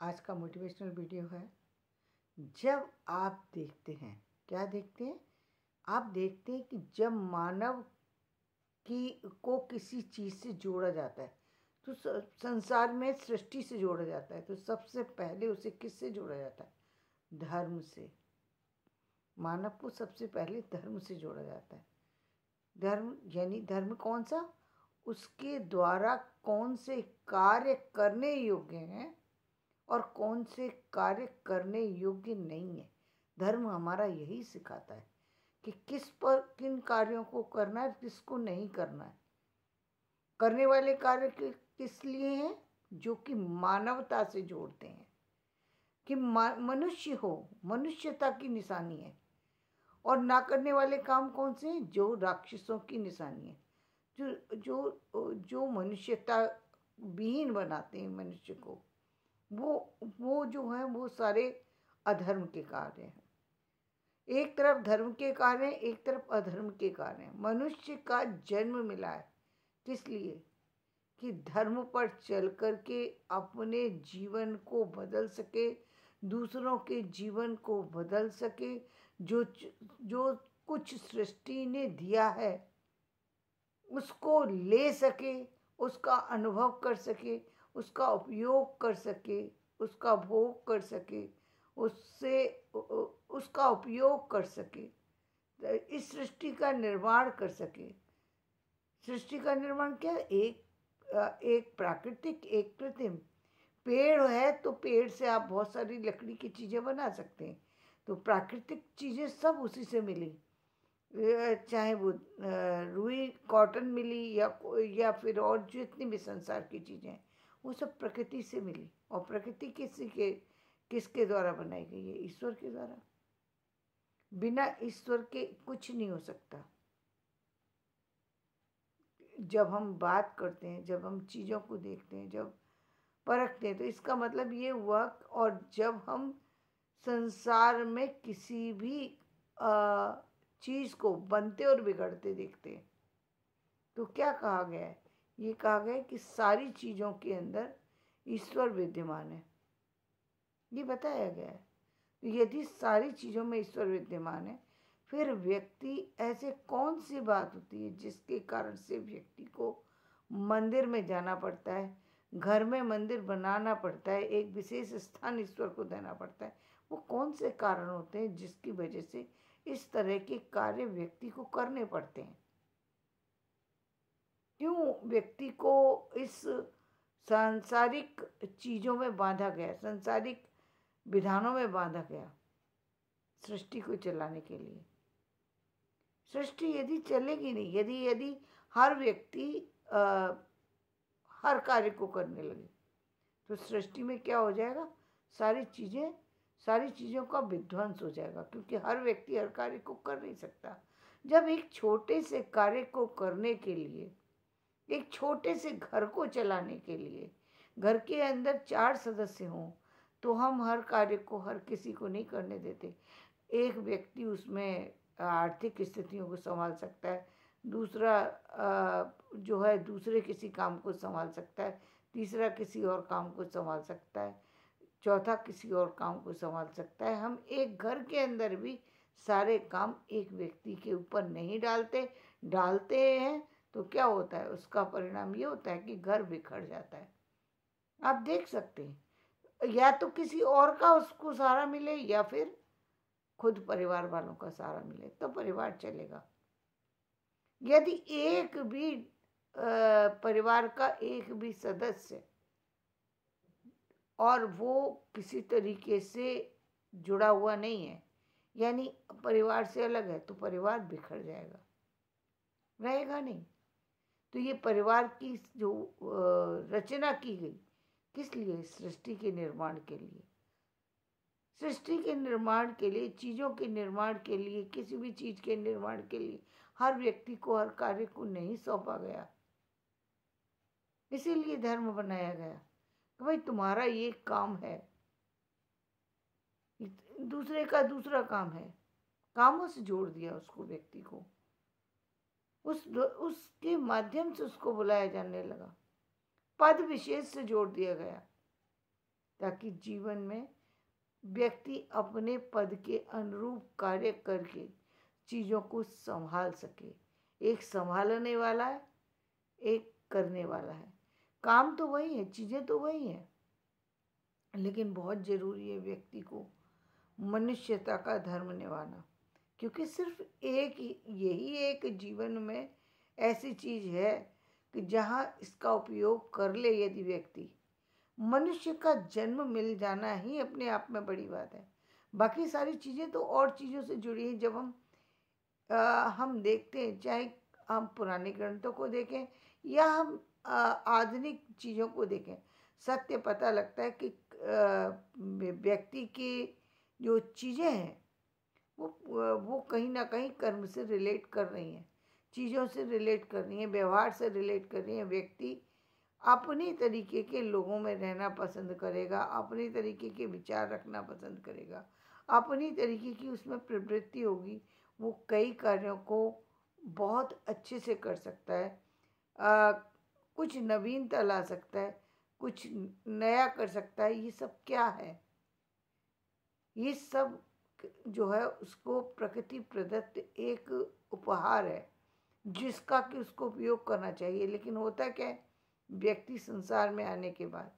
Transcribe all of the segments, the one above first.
आज का motivational video है। जब आप देखते हैं, क्या देखते हैं? आप देखते हैं कि जब मानव को किसी चीज़ से जोड़ा जाता है तो संसार में सृष्टि से जोड़ा जाता है, तो सबसे पहले उसे किससे जोड़ा जाता है? धर्म से। मानव को सबसे पहले धर्म से जोड़ा जाता है। धर्म यानी धर्म कौन सा? उसके द्वारा कौन से कार्य करने योग्य हैं और कौन से कार्य करने योग्य नहीं है। धर्म हमारा यही सिखाता है कि किन कार्यों को करना है, किसको नहीं करना है। करने वाले कार्य किस लिए हैं? जो कि मानवता से जोड़ते हैं, कि मनुष्य हो, मनुष्यता की निशानी है। और ना करने वाले काम कौन से हैं? जो राक्षसों की निशानी है, जो जो जो मनुष्यता विहीन बनाते हैं मनुष्य को। वो जो है वो सारे अधर्म के कार्य हैं। एक तरफ धर्म के कार्य हैं, एक तरफ अधर्म के कार्य हैं। मनुष्य का जन्म मिला है किस लिए? कि धर्म पर चल करके अपने जीवन को बदल सके, दूसरों के जीवन को बदल सके। जो कुछ सृष्टि ने दिया है उसको ले सके, उसका अनुभव कर सके, उसका उपयोग कर सके, उसका भोग कर सके, उसका उपयोग कर सके, इस सृष्टि का निर्माण कर सके। सृष्टि का निर्माण क्या? एक प्राकृतिक, एक कृत्रिम। पेड़ है तो पेड़ से आप बहुत सारी लकड़ी की चीज़ें बना सकते हैं, तो प्राकृतिक चीज़ें सब उसी से मिली। चाहे वो रुई कॉटन मिली या फिर और जितनी भी संसार की चीज़ें हैं वो सब प्रकृति से मिली। और प्रकृति किसके द्वारा बनाई गई है? ईश्वर के द्वारा। बिना ईश्वर के कुछ नहीं हो सकता। जब हम बात करते हैं, जब हम चीज़ों को देखते हैं, जब परखते हैं, तो इसका मतलब ये हुआ। और जब हम संसार में किसी भी चीज़ को बनते और बिगड़ते देखते हैं तो क्या कहा गया है? ये कहा गया है कि सारी चीज़ों के अंदर ईश्वर विद्यमान है, ये बताया गया है। तो यदि सारी चीज़ों में ईश्वर विद्यमान है, फिर व्यक्ति, ऐसे कौन सी बात होती है जिसके कारण से व्यक्ति को मंदिर में जाना पड़ता है, घर में मंदिर बनाना पड़ता है, एक विशेष स्थान ईश्वर को देना पड़ता है? वो कौन से कारण होते हैं जिसकी वजह से इस तरह के कार्य व्यक्ति को करने पड़ते हैं? क्यों व्यक्ति को इस सांसारिक चीज़ों में बांधा गया, सांसारिक विधानों में बांधा गया सृष्टि को चलाने के लिए? सृष्टि यदि चलेगी नहीं, यदि हर व्यक्ति हर कार्य को करने लगे, तो सृष्टि में क्या हो जाएगा? सारी चीज़ों का विध्वंस हो जाएगा, क्योंकि हर व्यक्ति हर कार्य को कर नहीं सकता। जब एक छोटे से कार्य को करने के लिए, एक छोटे से घर को चलाने के लिए घर के अंदर 4 सदस्य हों, तो हम हर कार्य को हर किसी को नहीं करने देते। एक व्यक्ति उसमें आर्थिक स्थितियों को संभाल सकता है, दूसरा जो है दूसरे किसी काम को संभाल सकता है, तीसरा किसी और काम को संभाल सकता है, चौथा किसी और काम को संभाल सकता है। हम एक घर के अंदर भी सारे काम एक व्यक्ति के ऊपर नहीं डालते हैं तो क्या होता है? उसका परिणाम ये होता है कि घर बिखर जाता है। आप देख सकते हैं, या तो किसी और का उसको सहारा मिले या फिर खुद परिवार वालों का सहारा मिले तो परिवार चलेगा। यदि एक भी परिवार का एक भी सदस्य और वो किसी तरीके से जुड़ा हुआ नहीं है, यानी परिवार से अलग है, तो परिवार बिखर जाएगा, रहेगा नहीं। तो ये परिवार की जो रचना की गई, किस लिए? सृष्टि के निर्माण के लिए। सृष्टि के निर्माण के लिए, चीज़ों के निर्माण के लिए, किसी भी चीज़ के निर्माण के लिए हर व्यक्ति को हर कार्य को नहीं सौंपा गया। इसीलिए धर्म बनाया गया कि भाई तुम्हारा ये काम है, दूसरे का दूसरा काम है। कामों से जोड़ दिया उसको, व्यक्ति को उसके माध्यम से उसको बुलाया जाने लगा, पद विशेष से जोड़ दिया गया, ताकि जीवन में व्यक्ति अपने पद के अनुरूप कार्य करके चीज़ों को संभाल सके। एक संभालने वाला है, एक करने वाला है। काम तो वही है, चीज़ें तो वही हैं, लेकिन बहुत ज़रूरी है व्यक्ति को मनुष्यता का धर्म निभाना, क्योंकि सिर्फ यही एक जीवन में ऐसी चीज़ है कि जहाँ इसका उपयोग कर ले यदि व्यक्ति, मनुष्य का जन्म मिल जाना ही अपने आप में बड़ी बात है। बाकी सारी चीज़ें तो और चीज़ों से जुड़ी हैं। जब हम देखते हैं, चाहे हम पुराने ग्रंथों को देखें या हम आधुनिक चीज़ों को देखें, सत्य पता लगता है कि व्यक्ति की जो चीज़ें हैं वो कहीं ना कहीं कर्म से रिलेट कर रही हैं, चीज़ों से रिलेट कर रही हैं, व्यवहार से रिलेट कर रही हैं। व्यक्ति अपनी तरीके के लोगों में रहना पसंद करेगा, अपनी तरीके के विचार रखना पसंद करेगा, अपनी तरीके की उसमें प्रवृत्ति होगी। वो कई कार्यों को बहुत अच्छे से कर सकता है, कुछ नवीनता ला सकता है, कुछ नया कर सकता है। ये सब क्या है? ये सब जो है उसको प्रकृति प्रदत्त एक उपहार है जिसका कि उसको उपयोग करना चाहिए। लेकिन होता क्या है, व्यक्ति संसार में आने के बाद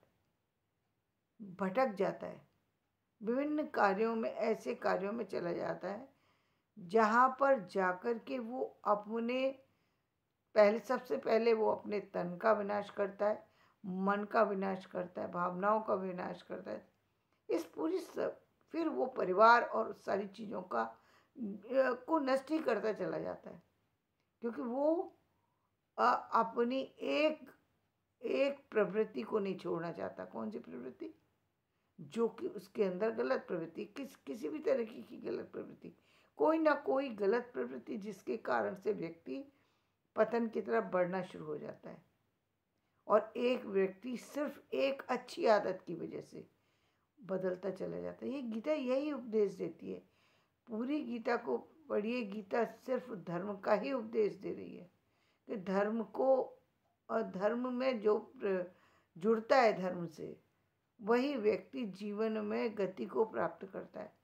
भटक जाता है, विभिन्न कार्यों में, ऐसे कार्यों में चला जाता है जहाँ पर जाकर के वो सबसे पहले वो अपने तन का विनाश करता है, मन का विनाश करता है, भावनाओं का विनाश करता है। फिर वो परिवार और सारी चीज़ों को नष्ट ही करता चला जाता है, क्योंकि वो अपनी एक प्रवृत्ति को नहीं छोड़ना चाहता। कौन सी प्रवृत्ति? जो कि उसके अंदर गलत प्रवृत्ति, किसी भी तरह की गलत प्रवृत्ति, कोई ना कोई गलत प्रवृत्ति, जिसके कारण से व्यक्ति पतन की तरफ बढ़ना शुरू हो जाता है। और एक व्यक्ति सिर्फ एक अच्छी आदत की वजह से बदलता चला जाता है। ये गीता यही उपदेश देती है। पूरी गीता को पढ़िए, गीता सिर्फ धर्म का ही उपदेश दे रही है कि धर्म को, और धर्म में जो जुड़ता है धर्म से, वही व्यक्ति जीवन में गति को प्राप्त करता है।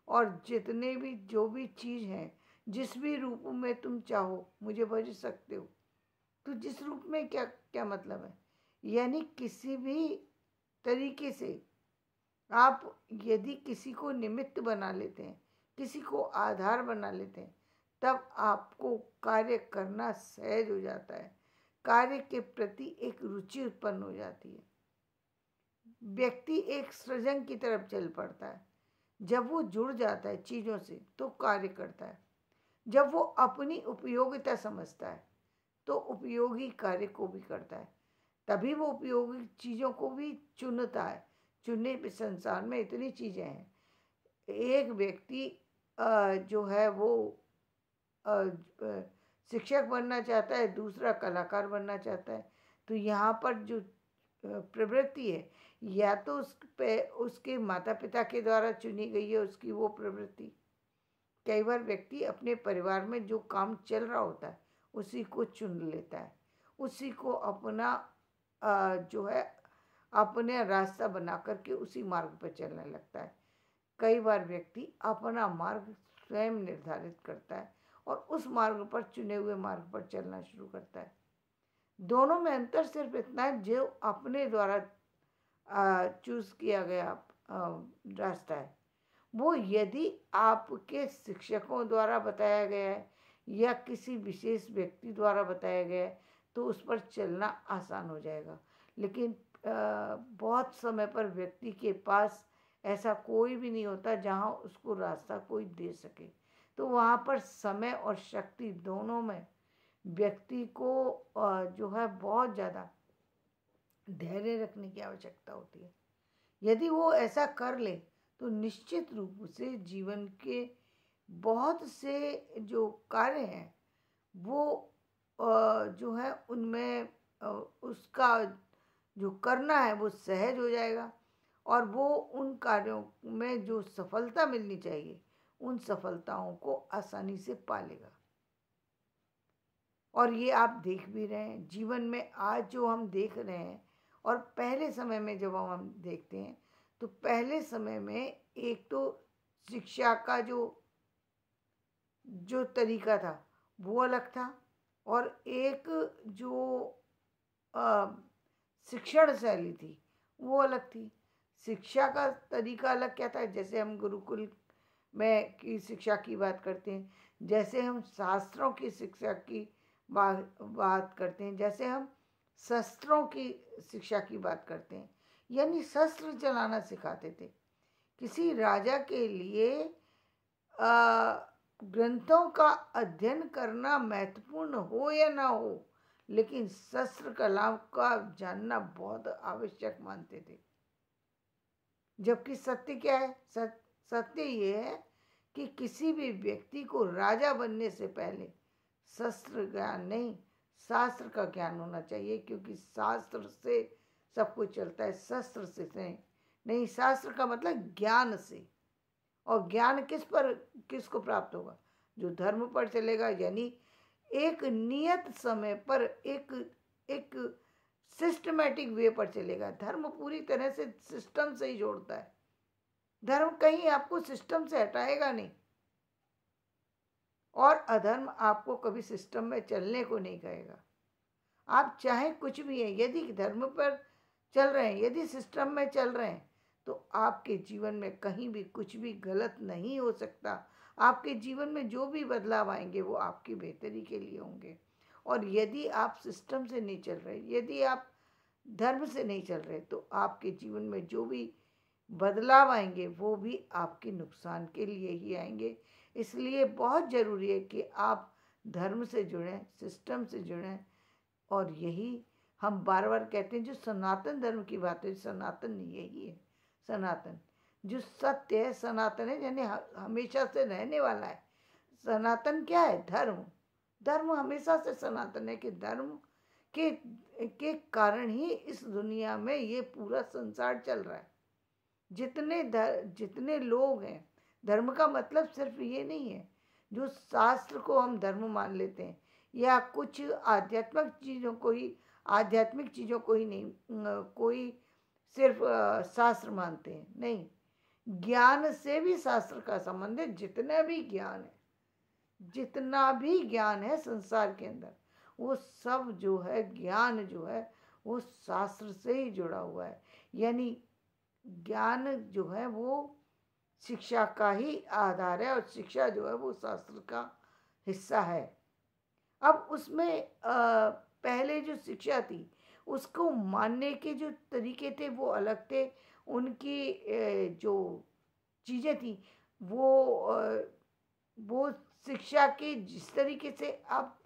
और जितने भी जो भी चीज़ हैं, जिस भी रूप में तुम चाहो मुझे भज सकते हो। तो जिस रूप में क्या मतलब है? यानी किसी भी तरीके से आप यदि किसी को निमित्त बना लेते हैं, किसी को आधार बना लेते हैं, तब आपको कार्य करना सहज हो जाता है, कार्य के प्रति एक रुचि उत्पन्न हो जाती है। व्यक्ति एक सृजन की तरफ चल पड़ता है। जब वो जुड़ जाता है चीज़ों से तो कार्य करता है। जब वो अपनी उपयोगिता समझता है तो उपयोगी कार्य को भी करता है। तभी वो उपयोगी चीज़ों को भी चुनता है। चुनने पे संसार में इतनी चीज़ें हैं। एक व्यक्ति जो है वो शिक्षक बनना चाहता है, दूसरा कलाकार बनना चाहता है। तो यहाँ पर जो प्रवृत्ति है, या तो उसके माता पिता के द्वारा चुनी गई है उसकी वो प्रवृत्ति। कई बार व्यक्ति अपने परिवार में जो काम चल रहा होता है उसी को चुन लेता है, उसी को अपना जो है अपने रास्ता बना करके उसी मार्ग पर चलने लगता है। कई बार व्यक्ति अपना मार्ग स्वयं निर्धारित करता है और उस मार्ग पर, चुने हुए मार्ग पर चलना शुरू करता है। दोनों में अंतर सिर्फ इतना है, जो अपने द्वारा चूज किया गया रास्ता है वो यदि आपके शिक्षकों द्वारा बताया गया है या किसी विशेष व्यक्ति द्वारा बताया गया है तो उस पर चलना आसान हो जाएगा। लेकिन बहुत समय पर व्यक्ति के पास ऐसा कोई भी नहीं होता जहाँ उसको रास्ता कोई दे सके। तो वहाँ पर समय और शक्ति दोनों में व्यक्ति को जो है बहुत ज़्यादा धैर्य रखने की आवश्यकता होती है। यदि वो ऐसा कर ले तो निश्चित रूप से जीवन के बहुत से जो कार्य हैं वो जो है उनमें उसका जो करना है वो सहज हो जाएगा और वो उन कार्यों में जो सफलता मिलनी चाहिए उन सफलताओं को आसानी से पा लेगा। और ये आप देख भी रहे हैं जीवन में आज जो हम देख रहे हैं और पहले समय में जब हम देखते हैं तो पहले समय में एक तो शिक्षा का जो तरीका था वो अलग था, और एक जो शिक्षण शैली थी वो अलग थी। शिक्षा का तरीका अलग क्या था, जैसे हम गुरुकुल में की शिक्षा की बात करते हैं, जैसे हम शास्त्रों की शिक्षा की बात करते हैं, जैसे हम शस्त्रों की शिक्षा की बात करते हैं, यानी शस्त्र चलाना सिखाते थे। किसी राजा के लिए ग्रंथों का अध्ययन करना महत्वपूर्ण हो या ना हो, लेकिन शस्त्र कला का जानना बहुत आवश्यक मानते थे। जबकि सत्य क्या है? सत्य ये है कि किसी भी व्यक्ति को राजा बनने से पहले शस्त्र ज्ञान नहीं, शास्त्र का ज्ञान होना चाहिए, क्योंकि शास्त्र से सब कुछ चलता है, शस्त्र से नहीं। शास्त्र का मतलब ज्ञान से, और ज्ञान किसको प्राप्त होगा? जो धर्म पर चलेगा, यानी एक नियत समय पर एक सिस्टमैटिक वे पर चलेगा। धर्म पूरी तरह से सिस्टम से ही जोड़ता है। धर्म कहीं आपको सिस्टम से हटाएगा नहीं, और अधर्म आपको कभी सिस्टम में चलने को नहीं कहेगा। आप चाहे कुछ भी है, यदि धर्म पर चल रहे हैं, यदि सिस्टम में चल रहे हैं, तो आपके जीवन में कहीं भी कुछ भी गलत नहीं हो सकता। आपके जीवन में जो भी बदलाव आएंगे वो आपकी बेहतरी के लिए होंगे। और यदि आप सिस्टम से नहीं चल रहे, यदि आप धर्म से नहीं चल रहे, तो आपके जीवन में जो भी बदलाव आएंगे वो भी आपके नुकसान के लिए ही आएंगे। इसलिए बहुत ज़रूरी है कि आप धर्म से जुड़ें, सिस्टम से जुड़ें। और यही हम बार बार कहते हैं, जो सनातन धर्म की बात है, सनातन यही है। सनातन जो सत्य है, सनातन है, यानी हमेशा से रहने वाला है। सनातन क्या है? धर्म। धर्म हमेशा से सनातन है, कि धर्म के कारण ही इस दुनिया में ये पूरा संसार चल रहा है। जितने लोग हैं, धर्म का मतलब सिर्फ ये नहीं है जो शास्त्र को हम धर्म मान लेते हैं, या कुछ आध्यात्मिक चीज़ों को ही नहीं, कोई सिर्फ शास्त्र मानते हैं, नहीं। ज्ञान से भी शास्त्र का संबंध है। जितना भी ज्ञान है संसार के अंदर, वो सब जो है ज्ञान जो है वो शास्त्र से ही जुड़ा हुआ है। यानी ज्ञान जो है वो शिक्षा का ही आधार है, और शिक्षा जो है वो शास्त्र का हिस्सा है। अब उसमें पहले जो शिक्षा थी उसको मानने के जो तरीके थे वो अलग थे। उनकी जो चीज़ें थी वो शिक्षा के जिस तरीके से अब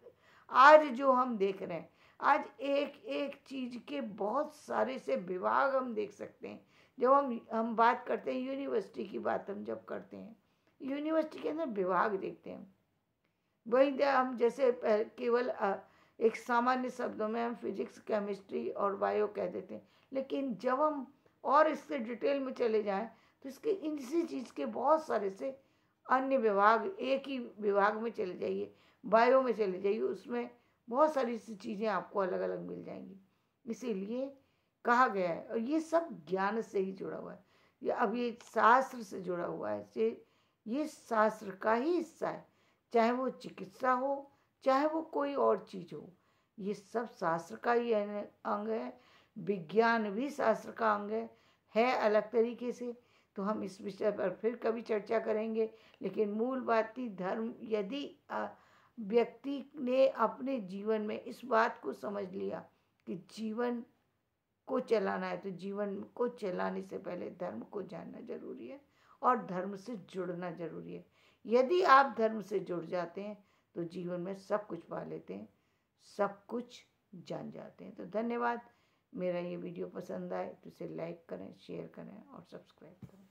आज जो हम देख रहे हैं, आज एक एक चीज़ के बहुत सारे से विभाग हम देख सकते हैं। जब हम बात करते हैं यूनिवर्सिटी की बात, हम जब करते हैं यूनिवर्सिटी के अंदर विभाग देखते हैं, वही हम जैसे केवल एक सामान्य शब्दों में हम फिजिक्स, केमिस्ट्री और बायो कह देते हैं, लेकिन जब हम और इससे डिटेल में चले जाएं तो इसके इसी चीज़ के बहुत सारे से अन्य विभाग, एक ही विभाग में चले जाइए, बायो में चले जाइए, उसमें बहुत सारी सी चीज़ें आपको अलग अलग मिल जाएंगी। इसीलिए कहा गया है, और ये सब ज्ञान से ही जुड़ा हुआ है, ये शास्त्र से जुड़ा हुआ है, ये शास्त्र का ही हिस्सा है। चाहे वो चिकित्सा हो, चाहे वो कोई और चीज़ हो, ये सब शास्त्र का ही अंग है। विज्ञान भी शास्त्र का अंग है अलग तरीके से। तो हम इस विषय पर फिर कभी चर्चा करेंगे, लेकिन मूल बात थी धर्म। यदि व्यक्ति ने अपने जीवन में इस बात को समझ लिया कि जीवन को चलाना है, तो जीवन को चलाने से पहले धर्म को जानना जरूरी है और धर्म से जुड़ना जरूरी है। यदि आप धर्म से जुड़ जाते हैं तो जीवन में सब कुछ पा लेते हैं, सब कुछ जान जाते हैं। तो धन्यवाद। मेरा ये वीडियो पसंद आए तो इसे लाइक करें, शेयर करें और सब्सक्राइब करें।